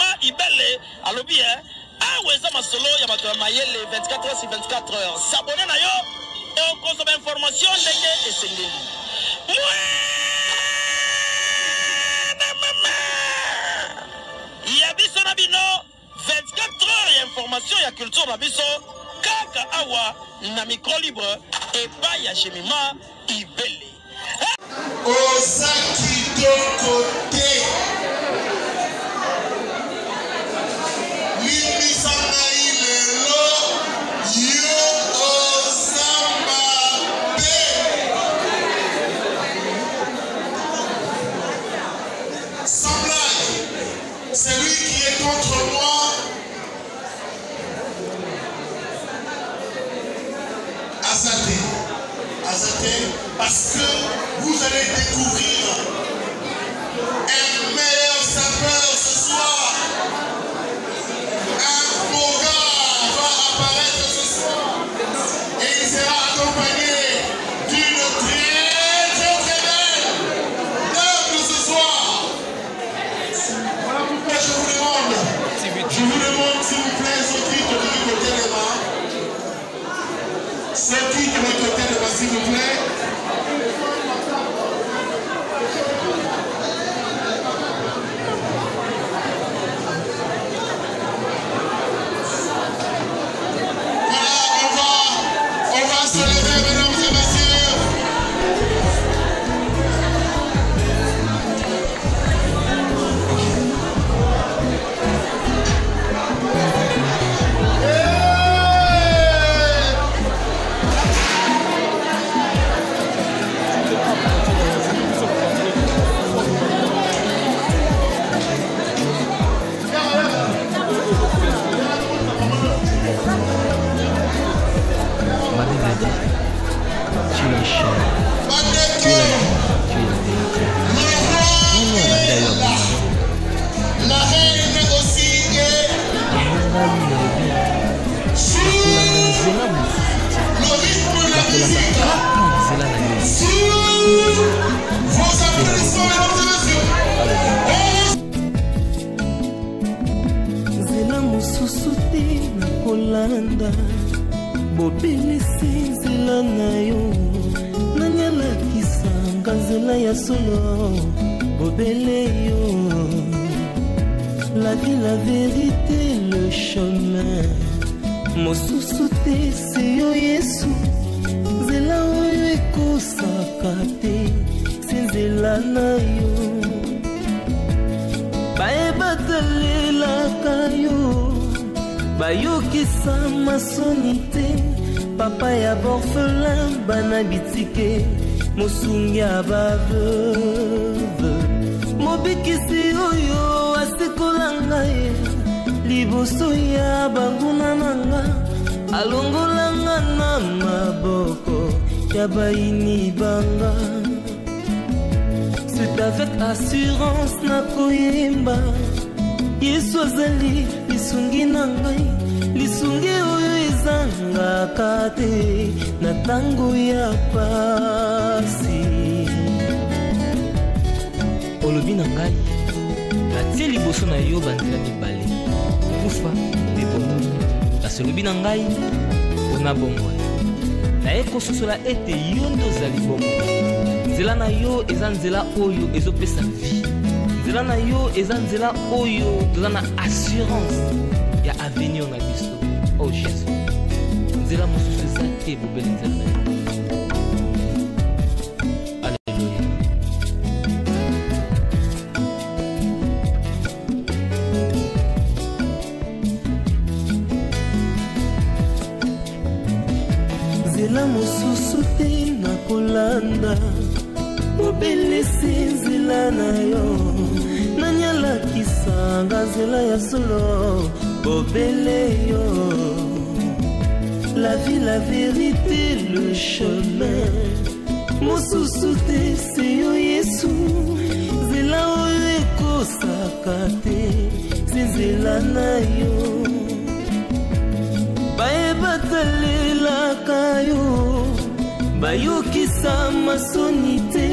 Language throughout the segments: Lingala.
Shemima Ibele alobi aweza masolo ya bato ya mayele 24 heures sur 24 heures. S'abonner na yo et on consomme information ndenge esengeli. Ya biso na bino 24 heures ya information ya culture na biso kaka awa na micro libre et pas ya Shemima Ibele. Osaki de côté. Limisana ilelo yo osamba be. Sans blague, celui qui est contre moi Azate, parce que vous allez découvrir un meilleur sapeur ce soir. Un beau gars va apparaître ce soir et il sera accompagné d'une très belle dame ce soir. Voilà pourquoi je vous demande s'il vous plaît, ceux qui de côté les mains. Ceux qui de l'autre côté de s'il vous plaît. Voilà, on va se lever, mesdames et messieurs. La reine aussi est sous le rythme de la musique, sous vos applaudissements, mesdames et messieurs. Zela mususu te na kolanda bobelisi nzela na yo nanyalakisanga nzela ya solo bobele yo. La vie, la vérité, le chemin mosusu te se yo Yesu nzela oyo ekosaka te se nzela na yo bayebatalelaka yo bayokisa masoni te papa ya borphelin bana bitike mosungi ya baveuve mobikisi oyo asikola ngai liboso ya banguna nanga alongolanga na maboko ya baini banga. C'est avec assurance na koyemba Yesu azali lisungi na ngai lisungi oyo ezangaka te na tango ya pasi. Olobi na ngai natie liboso na yo banzela mibale kufa nde bomoi kasi olobi na ngai mpona bomoi naye kososola ete yo nde ozali bomoi. Nzela na yo eza nzela oyo ezopesa vie. Nzela na yo eza nzela oyo toza na assurance ya avenir na biso. Oh Jésus, nzela mosusu eza te bobeli nzela na yo. Alléluia. Nzela mosusu te na kolanda bobelisi nzela na yo nanyalakisanga nzela ya solo bobele yo. La vie, la vérité, le chemin mosusu te se yo Yesu nzela oyo ekosaka te se nzela na yo bayebatalelaka yo bayokisa masoni te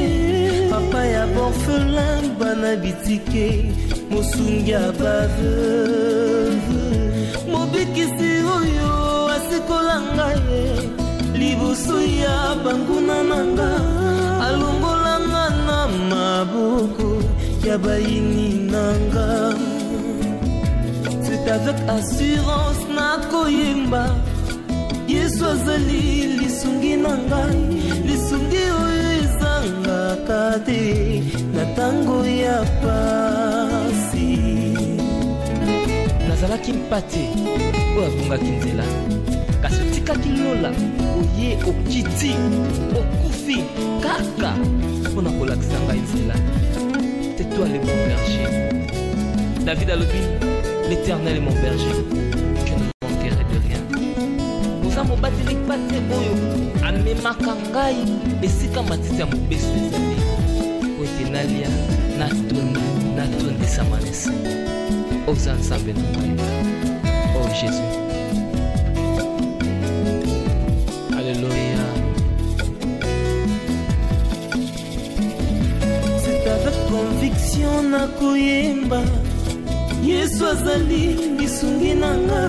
papa ya borphelin bana bitike mosungi abaveuve mobikisi oyo asikola ngai liboso ya banguna nanga alongolanga na maboko ya bayini nanga. C'est avec assurance na koyemba Yesu azali lisungi nangai lisungi oyo ezangaka te na tango ya pasi. Nazalaki mpate oyo abungaki nzela kasi otikaki lola oye okiti okufi kaka mpona kolakisa ngai nzela. C'est toi le bon berger. David alobi l'Éternel est mon berger, je ne manquerai de rien. Oza mobateli pate oyo amemaka ngai esika matiti ya mobeso ezali po ete nalia natondisama na se. Oza nzambe na ngai, oh Jésus. Alléluia. C'est avec conviction na koyemba Yesu azali lisungi nanga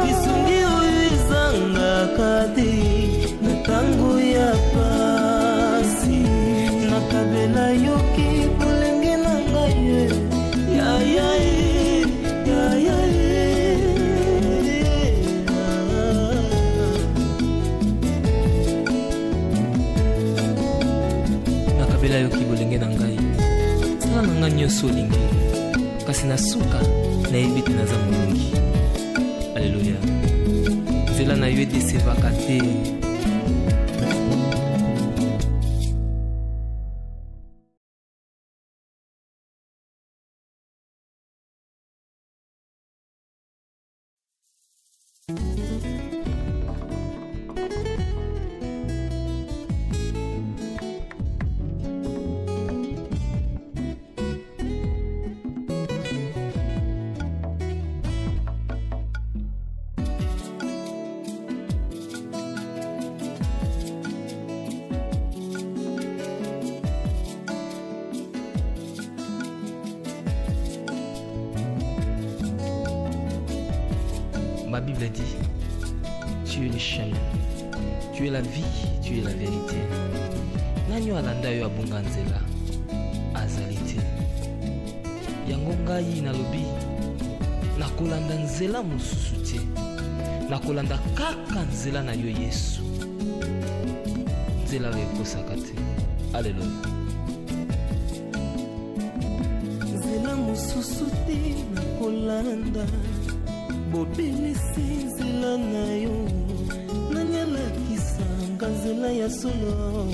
lisungi oyo ezangaka te na tango ya pasi. Nakabela yoki bolenge na ngai ya ya ya ya nakabela yoki bolenge na ngai sala na ngai nyonso olingi kasi na suka nayebi te naza molongi. Alleluya. Nzela na yo edesevaka te. Ma Bible dit, tu es le chemin, tu es la vie, tu es la vérité. Nanyo alanda yo abunga nzela azali te. Yango ngai nalobi nakolanda nzela mosusu te, nakolanda kaka nzela na yo Yesu. Nzela oyo ekosaka te. Alleluya. Nzela mosusu te nakolanda bobelisi nzela na yo nani alakisanga nzela ya solo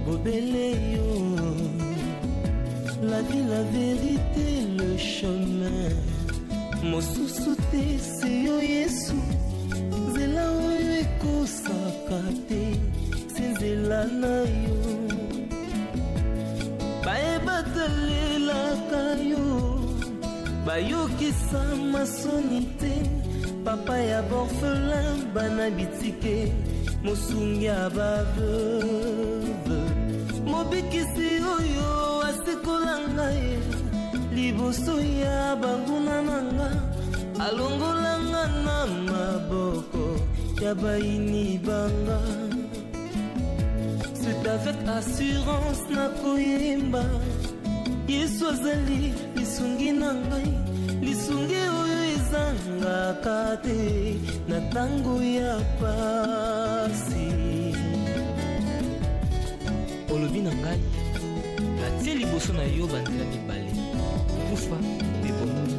bobele yo. La vie, la vérité, le chemin mosusu te se yo Yesu. Nzela oyo ekosaka te se nzela na yo. Bayebatalelaka yo bayokisa masoni te papa ya borphelin bana bitike mosungi abaveuve mobikisi oyo asikola ngai liboso ya banguna nanga alongolanga na maboko ya bayini banga. C'est avec assurance na koyemba Yesu azali lisungi na ngai lisungi oyo ezangaka te na tango ya pasi. Olobi na ngai natie liboso na yo banzela mibale kufa mpe bomoi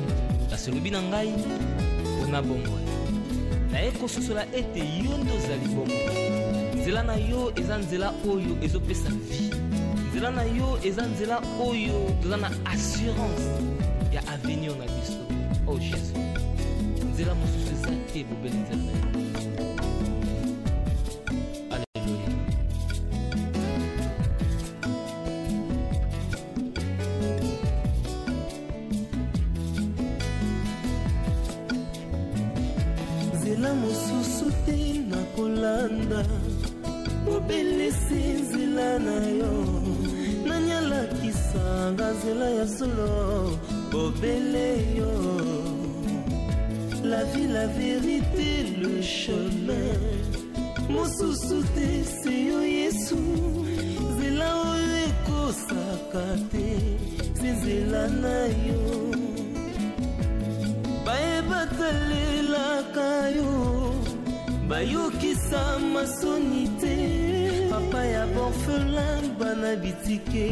kasi olobi na ngai mpona bomoi naye kososola ete yo nde ozali bomoi. Nzela na yo eza nzela oyo ezopesa vie. Nzela na yo eza nzela oyo toza na assurance ya avenir na biso. Oh Jésus, nzela mosusu eza te bobeli nzela na yo. Alléluia. Nzela mosusu te nakolanda bobelisi nzela na yo nani alakisanga nzela ya solo Bobeleyo, la vie, la vérité, le chemin. Mosusu te seyo Yesu, zela oyo ekosaka te, zela na yo. Bayebatalelaka yo, bayokisa masoni te. Papa ya borfelin bana bitike,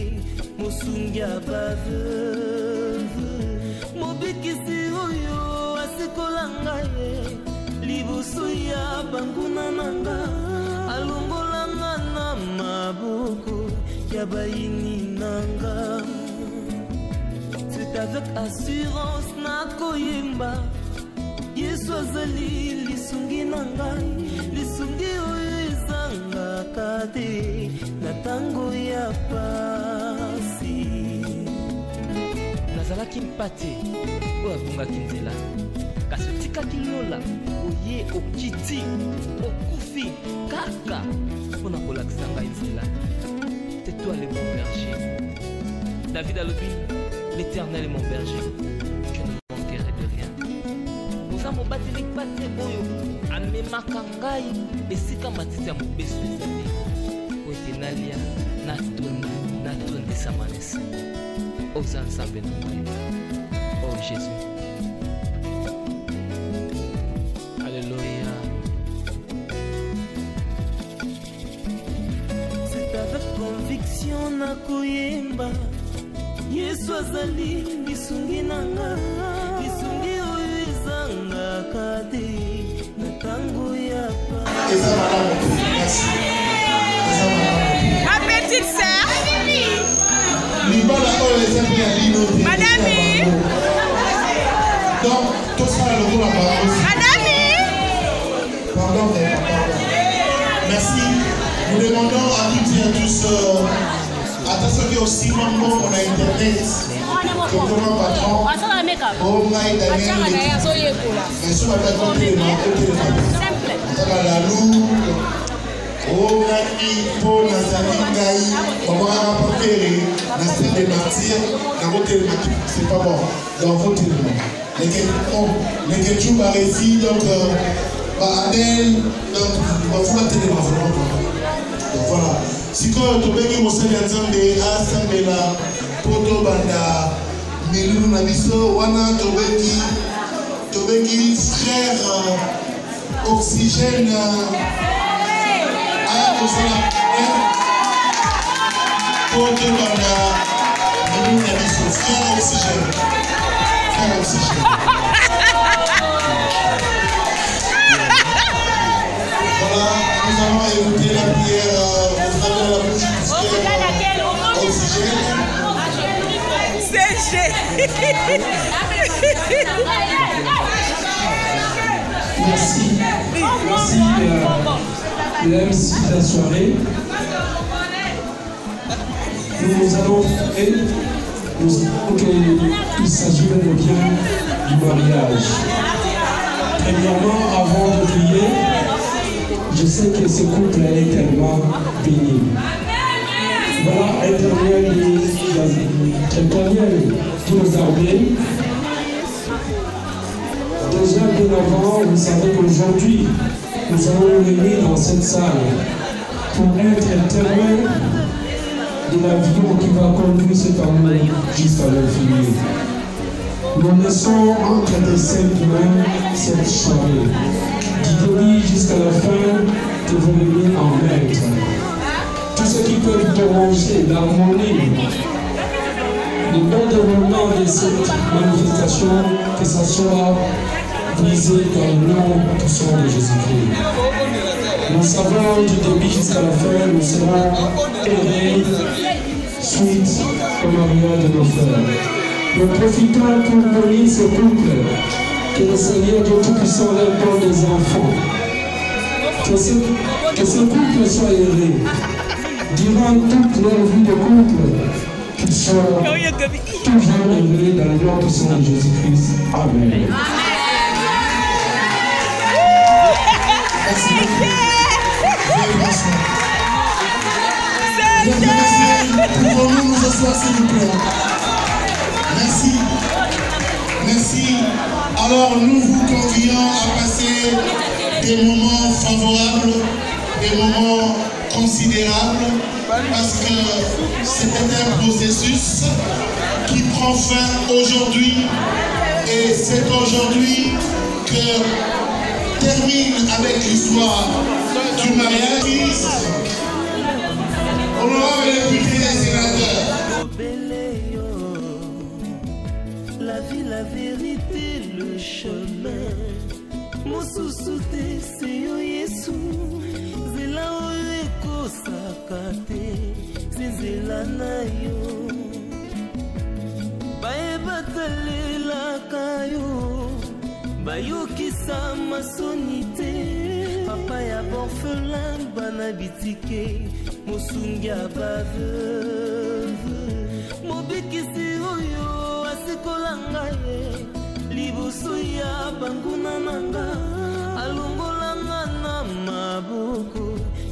mosungi ya baveuve. Mobikisi oyo asikola ngai, liboso ya banguna nanga, alongolanga na maboko ya bayini nanga. C'est avec assurance na koyemba, Yesu azali lisungi na ngai, lisungi oyo ezangaka te na tango ya pasi. Nazalaki mpate oyo abungaki nzela, kasi otikaki lola oye okiti okufi kaka mpona kolakisa ngai nzela. C'est toi le mon berger. David alobi, l'Éternel est mon berger, je ne manquerai de rien. Oza mobateli pate oyo amemaka ngai esika matiti ya mobesu ezali, po ete nalia natondisama na se. Oza nzambe na ngai. Oh Jésus. Alléluia. C'est avec conviction na koyemba, Yesu azali lisungi nanga, lisungi oyo ezangaka te na tango ya pasi. Ma petite sœur. Madame. Donc, tout ça, le coup là-bas. Madame. Pardon. Merci. Nous demandons à toutes et à tous, à ceux qui aussi membres on a internet, que comment patron, au Maï Daniel, et sur la plateforme de la Lou, au Nani, pour Nazali Ngaï, on va rapporter la scène des martyrs, la route des martyrs, c'est pas bon, donc faut dire les Ketchou Barési, donc Adèle, donc on va faire des martyrs. Donc voilà. Si quand tu veux que vous de Asambela, Poto Banda, Milou Nabiso, Wana Tobeki, frère Oxygène, Poto Banda, Milou Nabiso, frère Oxygène. Frère Oxygène. Voilà, nous allons écouter la prière. Merci. Merci l'MC de la soirée. Nous allons prier. Nous savons qu'il s'agit de bien du mariage. Premièrement, avant de prier, je sais que ce couple est tellement béni. Voilà, Éternel qui nous a aidés. Déjà bien avant, vous savez qu'aujourd'hui, nous allons nous réunir dans cette salle pour être témoins de la vie qui va conduire cet amour jusqu'à l'infini. Nous laissons entre tes saintes mains cette soirée, du début jusqu'à la fin, te venir en maître. Tous ceux qui peuvent déranger l'harmonie, le bon déroulement de cette manifestation, que ce soit brisé dans le nom puissant de Jésus-Christ. Nous savons du début jusqu'à la fin, nous serons aidés suite au mariage de nos frères. Nous profitons pour bénir ce couple, que le Seigneur Dieu Tout-Puissant leur donne des enfants. Que ce couple soit heureux. Durant toute leur vie de couple, qu'ils soient toujours heureux dans le nom puissant de Jésus-Christ. Amen. Merci beaucoup. Pouvons-nous nous asseoir s'il vous plaît? Merci. Merci. Alors nous vous convions à passer des moments favorables, des moments considérables, parce que c'était un processus qui prend fin aujourd'hui, et c'est aujourd'hui que termine avec l'histoire du mariage. Honorable député et sénateur. La vie, la vérité, le chemin. Mosusu te seyo Yesu. Zela oye kosakate. Zela na yo. Bae batalela kayo. Bayokisa masonite. Papa ya borfelin bana bitike. Mosungia baveuve. Mobikisi oyo asikola ye. Liboso ya banguna nanga. Alongolanga na maboko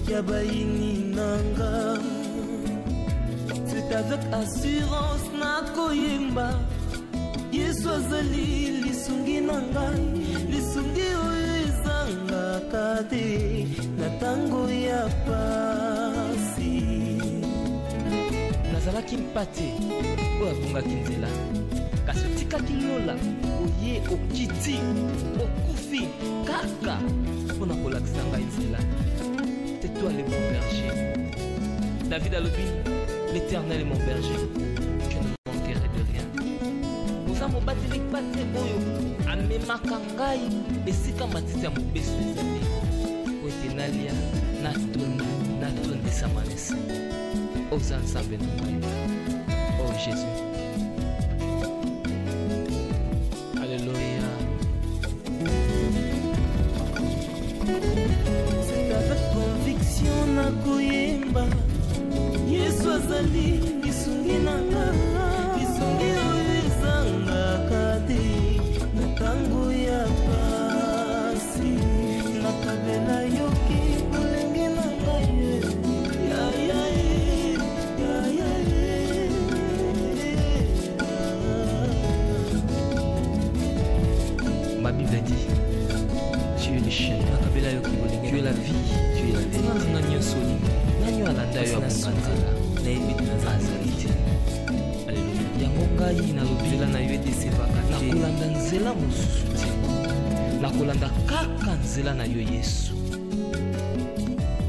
ya bayini nanga. C'est avec assurance na koyemba. Yesu azali lisungi nanga. Lisungi oyo ezanga kate na tango ya pasi. Nazalaki mpate oyo abungaki nzela, kasi otikaki lola oye okiti okufi kaka mpona kolakisa ngai nzela. Tais-toi les mon berger. David alobi, l'Éternel est mon berger, je ne manquerai de rien. Oza mobateli pate oyo amemaka ngai esika matiti ya mobeso ezali po ete nalia natondisa manese. Oza nzambe na ngai. Oh Jésus. Alléluia. C'est avec conviction na koyemba. Yesu azali lisungi nanga. Lisungi oyo ezanga kate na tango ya pasi. Nakabela yoki molenge na ngai. Ya ya ya ya ya. Ma Bible dit, tu es le chemin, tu es la vie, tu es la vérité. Nanyo alanda yo abonganzela na ebiti na azalite. Alléluia. Yango ngai nalobi nzela na yo edesevaka te. Nakolanda nzela mosusu te. Nakolanda kaka nzela na yo Yesu.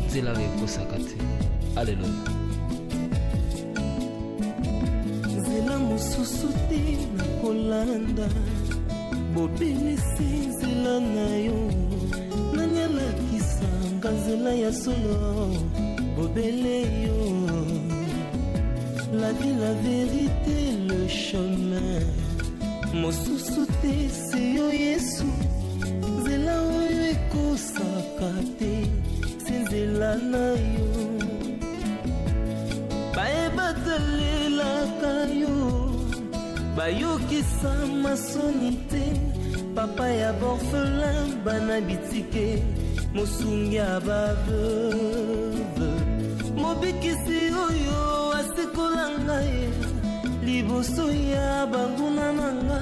Nzela oyo ekosaka te. Alléluia. Nzela mosusu te nakolanda. Bobelisi nzela na yo. Nani alakisanga nzela ya solo. Bobele yo. La vie, la vérité, le chemin. Mosusu te seyo Yesu. Nzela oyo ekosaka te. Se nzela na yo. Bae batalelaka yo. Bayokisa masoni te. Papa ya borfelin bana bitike. Mosungi ya baveuve. Mobikisi oyo asikola ngai. Liboso ya banguna nanga.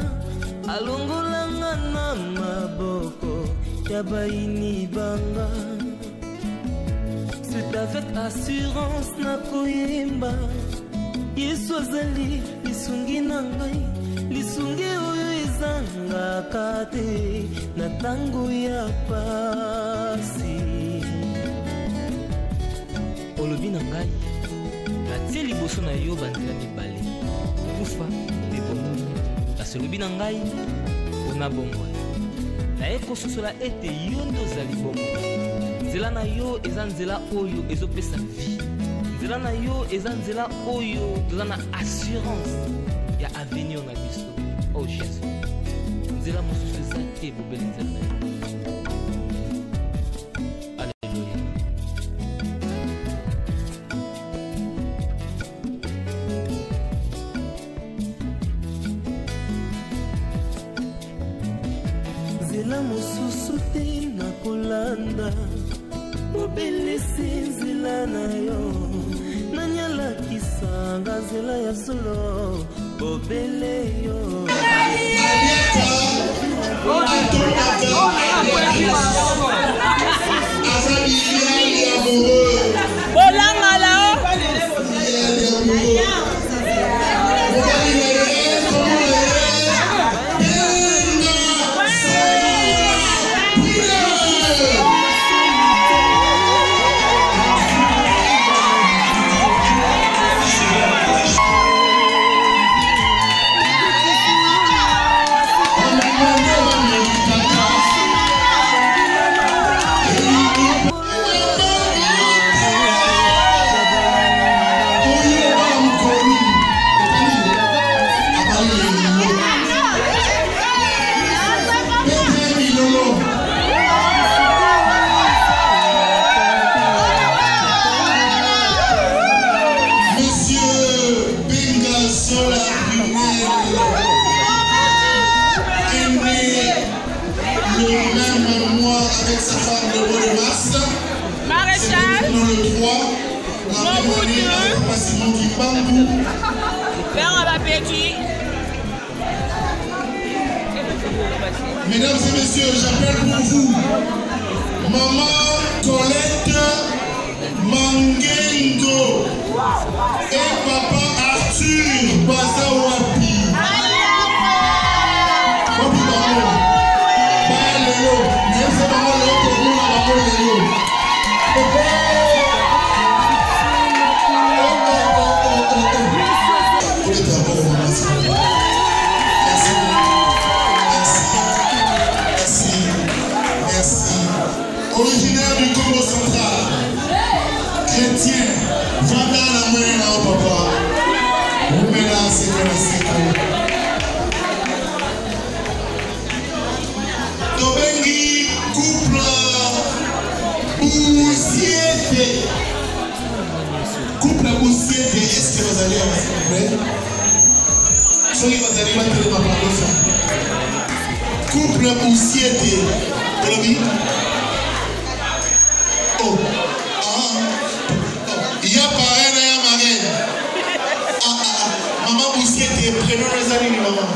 Alongolanga na maboko ya bayini banga. C'est avec assurance na koyemba. Yesu azali lisungi na ngai. Lisungi oyo ezanga kate na tango ya pasi. Olobi na ngai, natie liboso na yo banzela mibale, kufa mpe bomoi. Kasi olobi na ngai mpona bomoi. Naye kososola ete yo nde ozali bomoi. Nzela na yo eza nzela oyo ezopesa vie. Nzela na yo eza nzela oyo toza na assurance ya avenir na biso. Oh Jésus. Nzela mosusu eza te bobeli nzela na yo. Alléluia. Nzela mosusu te nakolanda. Bobelisi nzela na yo. Nani alakisanga nzela ya solo. bobele yo Mesdames et messieurs, j'appelle pour vous Maman Colette Mangengo et Papa Arthur Bazawapi. Papi Bamo, Balelo, même si Maman Léo, tout le monde a Maman Léo. Originaire du Congo central, chrétien, Vanda la main au papa. Mais là, c'est comme ça. Tobengi, couple, Boussiete. Couple Boussiete, est-ce que vous allez avoir s'il vous plaît? Ceux qui vous allez mettre ma parole. Couple Boussiete. Oh, il y a parrain et marraine. Maman Boussiete, prénom les amis, maman.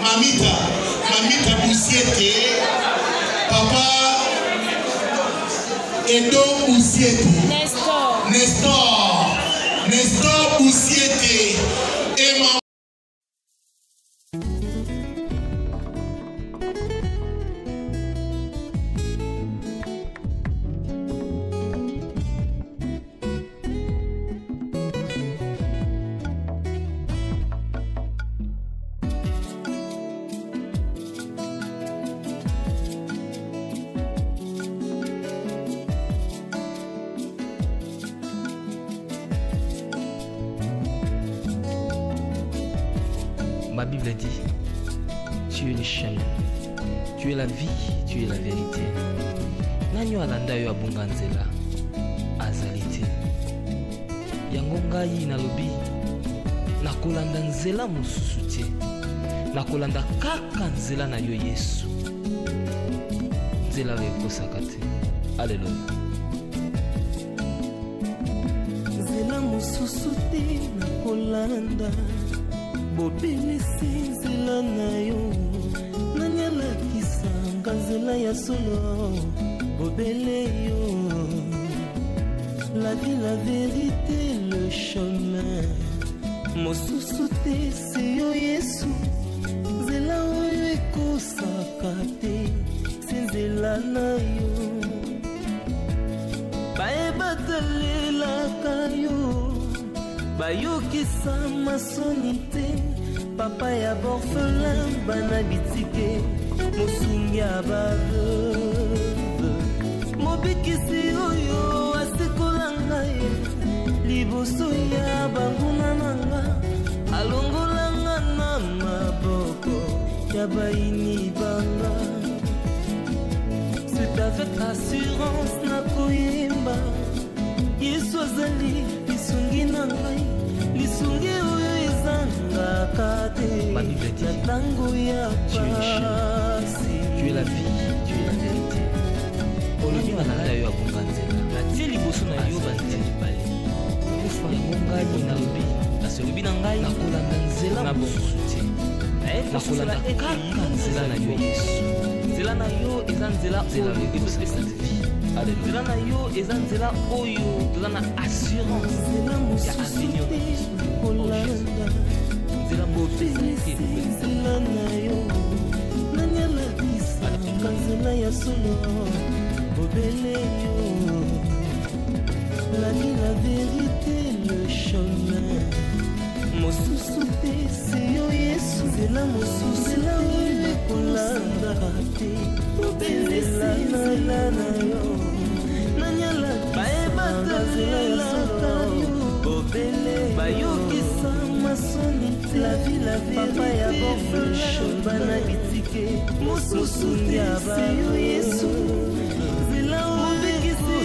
Mamita Boussiete, papa Edo Boussiete. Nestor Boussiete et maman. Ma Bible dit, tu es le chemin, tu es la vie, tu es la vérité. Nanyo alanda yo abunga nzela azalite. Yango ngai nalobi nakolanda nzela mosusu te. Nakolanda kaka nzela na yo Yesu. Nzela ekosaka te. Alléluia. Nzela mosusu te nakolanda. Bobelisi nzela na yo nani alakisanga nzela ya solo bobele yo la vie la vérité le chemin mosusu te se yo Yesu nzela oyo ekosaka te se nzela na yo bayebatalelaka yo bayokisa masoni te papa ya borphelin bana bitike mosungi ya baveuve mobikisi oyo asikola ngai liboso ya banguna na nga alongolanga na maboko ya baini banga c'est avec assurance nakoyemba Yesu azali lisungi na ngai lisungi oyo ezangaka te na tango ya pasi. Tu es la vie, tu es la vérité. Olobi bananda yo abunga nzela natie liboso na yo banzela bale kufa yango ngai nalobi nasolobi na ngai nakolanda nzela mpona bomoi te nakolanda kaka nzela na yo yesu nzela na yo eza nzela oyo ezopesa nzela na yo eza nzela oyo toza na assurance ya avenir nzela nzela na yo nani alabisaka nzela ya solo bobele yo lani la vérité le chemin mosusu te se yo yesu nzela mosusu nzela oyo ekolandaka te bobelelela na yo nani alabisaka nzela ya solo bobele bayokisa masoni la vie la papa ya bofle bana bitike mosusu te se yo yesu nzela obekisi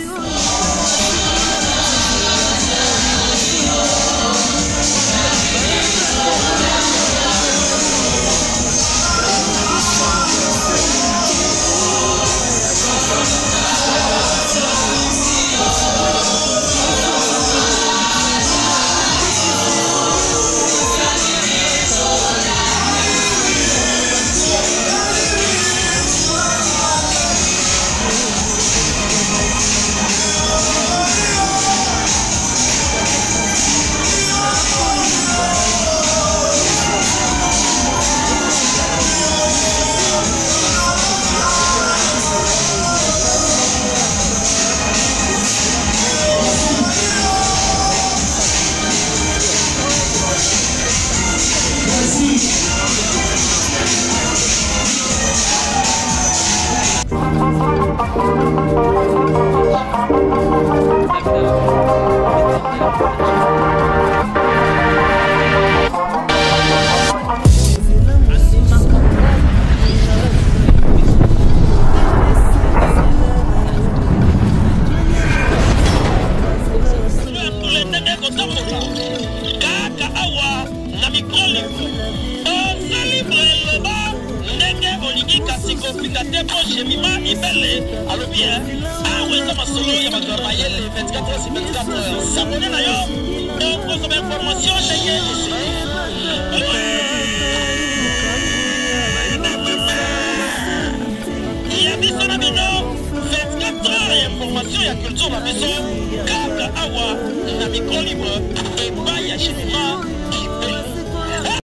yo ya culture na biso kaka awa na micro libre epai ya chimima